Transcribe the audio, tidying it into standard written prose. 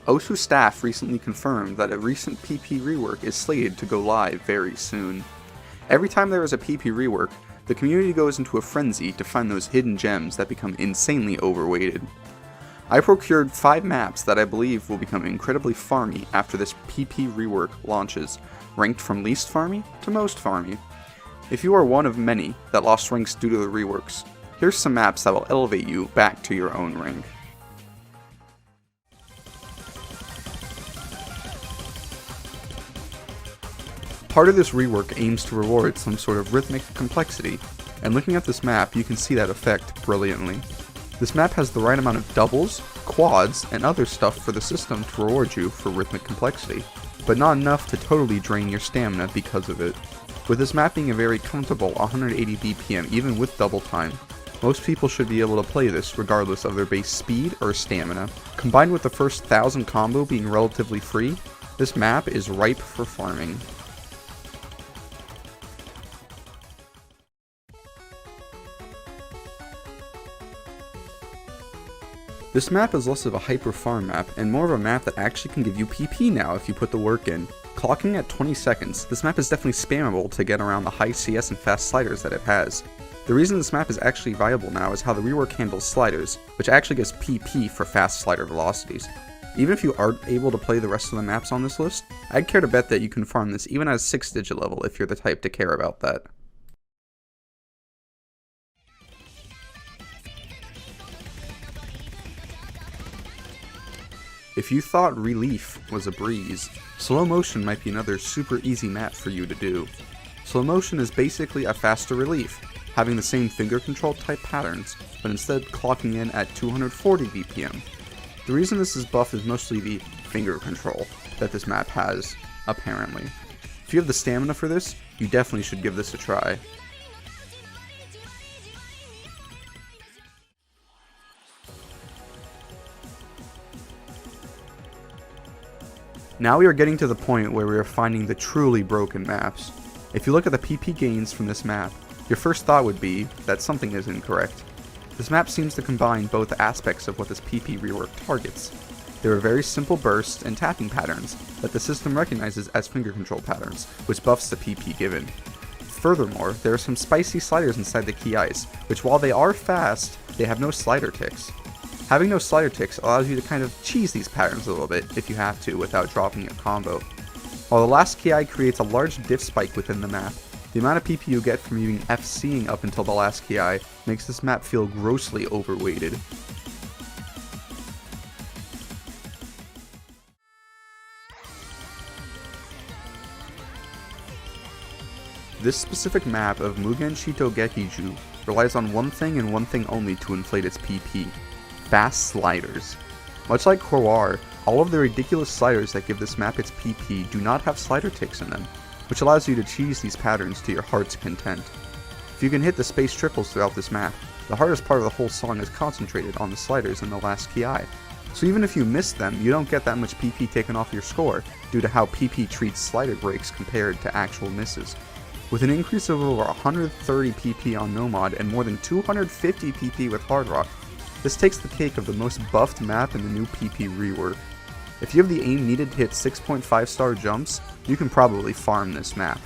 O2 staff recently confirmed that a recent PP rework is slated to go live very soon. Every time there is a PP rework, the community goes into a frenzy to find those hidden gems that become insanely overweighted. I procured 5 maps that I believe will become incredibly farmy after this PP rework launches, ranked from least farmy to most farmy. If you are one of many that lost ranks due to the reworks, here's some maps that will elevate you back to your own rank. Part of this rework aims to reward some sort of rhythmic complexity, and looking at this map you can see that effect brilliantly. This map has the right amount of doubles, quads, and other stuff for the system to reward you for rhythmic complexity, but not enough to totally drain your stamina because of it. With this map being a very comfortable 180 BPM even with double time, most people should be able to play this regardless of their base speed or stamina. Combined with the first 1000 combo being relatively free, this map is ripe for farming. This map is less of a hyper farm map and more of a map that actually can give you PP now if you put the work in. Clocking at 20 seconds, this map is definitely spammable to get around the high CS and fast sliders that it has. The reason this map is actually viable now is how the rework handles sliders, which actually gives PP for fast slider velocities. Even if you aren't able to play the rest of the maps on this list, I'd care to bet that you can farm this even at a 6-digit level if you're the type to care about that. If you thought Relief was a breeze, Slow Motion might be another super easy map for you to do. Slow Motion is basically a faster Relief, having the same finger control type patterns, but instead clocking in at 240 BPM. The reason this is buff is mostly the finger control that this map has, apparently. If you have the stamina for this, you definitely should give this a try. Now we are getting to the point where we are finding the truly broken maps. If you look at the PP gains from this map, your first thought would be that something is incorrect. This map seems to combine both aspects of what this PP rework targets. There are very simple bursts and tapping patterns that the system recognizes as finger control patterns, which buffs the PP given. Furthermore, there are some spicy sliders inside the key ice, which while they are fast, they have no slider ticks. Having no slider ticks allows you to kind of cheese these patterns a little bit if you have to without dropping a combo. While the last KI creates a large diff spike within the map, the amount of PP you get from using FCing up until the last KI makes this map feel grossly overweighted. This specific map of Mugen Shito Gekiju relies on one thing and one thing only to inflate its PP. Fast sliders. Much like Corwar, all of the ridiculous sliders that give this map its PP do not have slider ticks in them, which allows you to cheese these patterns to your heart's content. If you can hit the space triples throughout this map, the hardest part of the whole song is concentrated on the sliders in the last KI. So even if you miss them, you don't get that much PP taken off your score, due to how PP treats slider breaks compared to actual misses. With an increase of over 130 PP on No Mod and more than 250 PP with Hard Rock, this takes the cake of the most buffed map in the new PP rework. If you have the aim needed to hit 6.5 star jumps, you can probably farm this map.